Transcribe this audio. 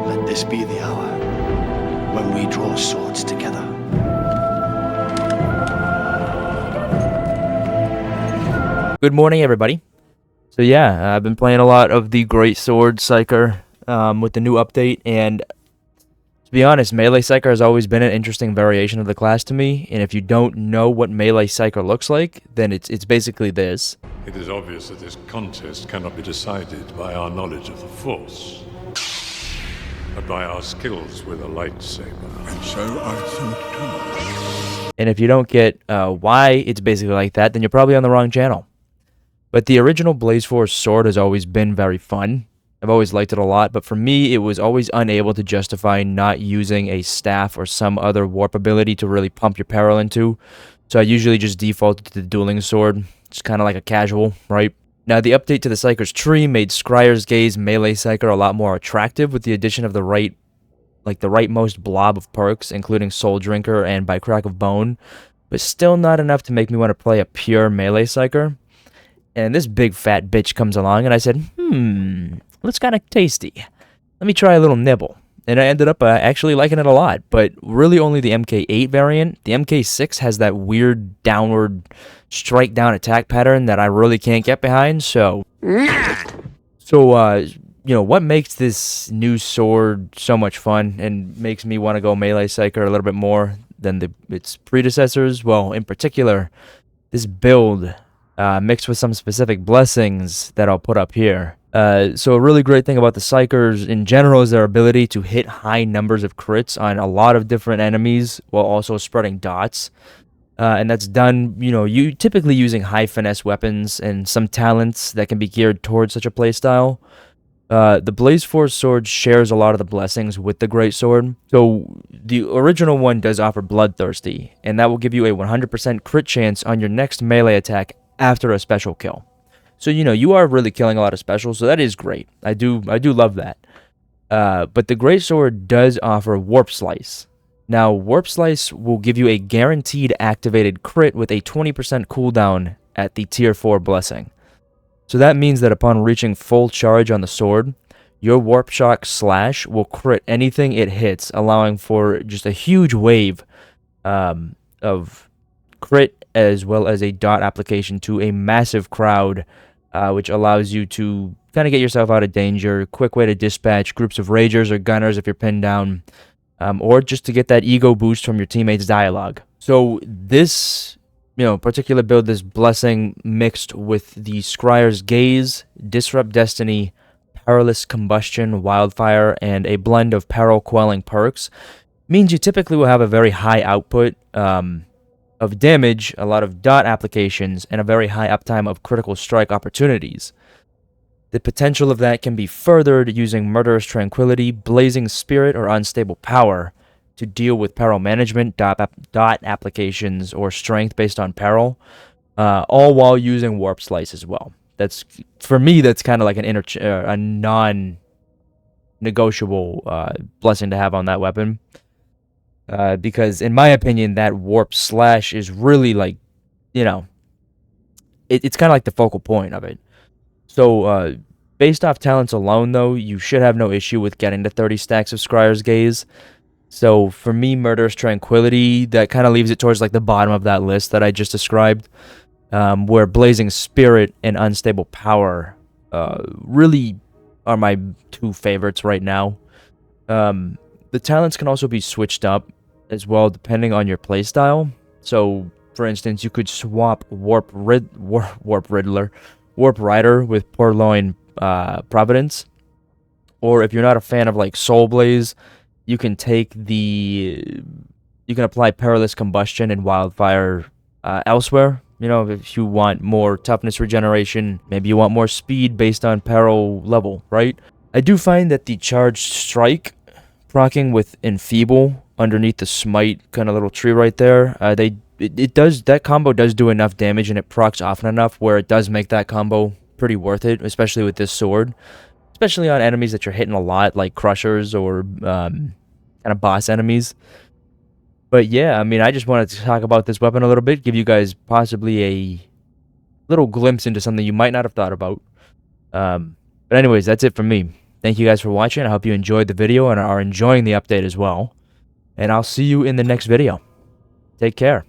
Let this be the hour when we draw swords together. Good morning, everybody. So yeah, I've been playing a lot of the Great Sword Psyker with the new update, and to be honest, melee Psyker has always been an interesting variation of the class to me, and if you don't know what melee Psyker looks like, then it's basically this. It is obvious that this contest cannot be decided by our knowledge of the Force, but by our skills with a lightsaber. And so I thought too. And if you don't get why it's basically like that, then you're probably on the wrong channel. But the original Blaze Force sword has always been very fun. I've always liked it a lot, but for me, it was always unable to justify not using a staff or some other warp ability to really pump your peril into. So I usually just defaulted to the dueling sword. It's kind of like a casual, right? Now, the update to the Psyker's tree made Scryer's Gaze melee Psyker a lot more attractive with the addition of the rightmost blob of perks, including Soul Drinker and By Crack of Bone, but still not enough to make me want to play a pure melee Psyker. And this big fat bitch comes along, and I said, looks kind of tasty. Let me try a little nibble. And I ended up actually liking it a lot, but really only the MK8 variant. The MK6 has that weird downward strike down attack pattern that I really can't get behind, so what makes this new sword so much fun and makes me want to go melee Psyker a little bit more than its predecessors? Well, in particular, this build mixed with some specific blessings that I'll put up here. So a really great thing about the Psykers in general is their ability to hit high numbers of crits on a lot of different enemies while also spreading dots. And that's done, you typically using high finesse weapons and some talents that can be geared towards such a playstyle. The Blaze Force sword shares a lot of the blessings with the Great Sword. So the original one does offer Bloodthirsty, and that will give you a 100% crit chance on your next melee attack after a special kill. So, you are really killing a lot of specials, so that is great. I do love that. But the Great Sword does offer Warp Slice. Now, Warp Slice will give you a guaranteed activated crit with a 20% cooldown at the Tier 4 blessing. So that means that upon reaching full charge on the sword, your Warp Shock Slash will crit anything it hits, allowing for just a huge wave of crit as well as a dot application to a massive crowd, which allows you to kind of get yourself out of danger. Quick way to dispatch groups of ragers or gunners if you're pinned down, or just to get that ego boost from your teammates' dialogue. So this particular build, this blessing mixed with the Scryer's Gaze, Disrupt Destiny, Perilous Combustion, Wildfire, and a blend of peril quelling perks, means you typically will have a very high output of damage, a lot of dot applications, and a very high uptime of critical strike opportunities. The potential of that can be furthered using Murderous Tranquility, Blazing Spirit, or Unstable Power to deal with peril management, dot applications, or strength based on peril, all while using Warp Slice as well. For me, that's kind of like a non-negotiable blessing to have on that weapon. Because in my opinion, that Warp Slash is really it's kind of like the focal point of it. So, based off talents alone, though, you should have no issue with getting to 30 stacks of Scryer's Gaze. So, for me, Murderous Tranquility, that kind of leaves it towards the bottom of that list that I just described, where Blazing Spirit and Unstable Power really are my two favorites right now. The talents can also be switched up as well depending on your playstyle. So, for instance, you could swap Warp Rider with Purloin Providence. Or if you're not a fan of Soul Blaze, you can apply Perilous Combustion and Wildfire elsewhere. If you want more toughness regeneration, maybe you want more speed based on peril level, right? I do find that the Charged Strike proccing with Enfeeble underneath the Smite kind of little tree right there, that combo does do enough damage, and it procs often enough where it does make that combo pretty worth it, especially with this sword, especially on enemies that you're hitting a lot, like Crushers or kind of boss enemies. But yeah, I just wanted to talk about this weapon a little bit, give you guys possibly a little glimpse into something you might not have thought about. But anyways, that's it from me. Thank you guys for watching. I hope you enjoyed the video and are enjoying the update as well. And I'll see you in the next video. Take care.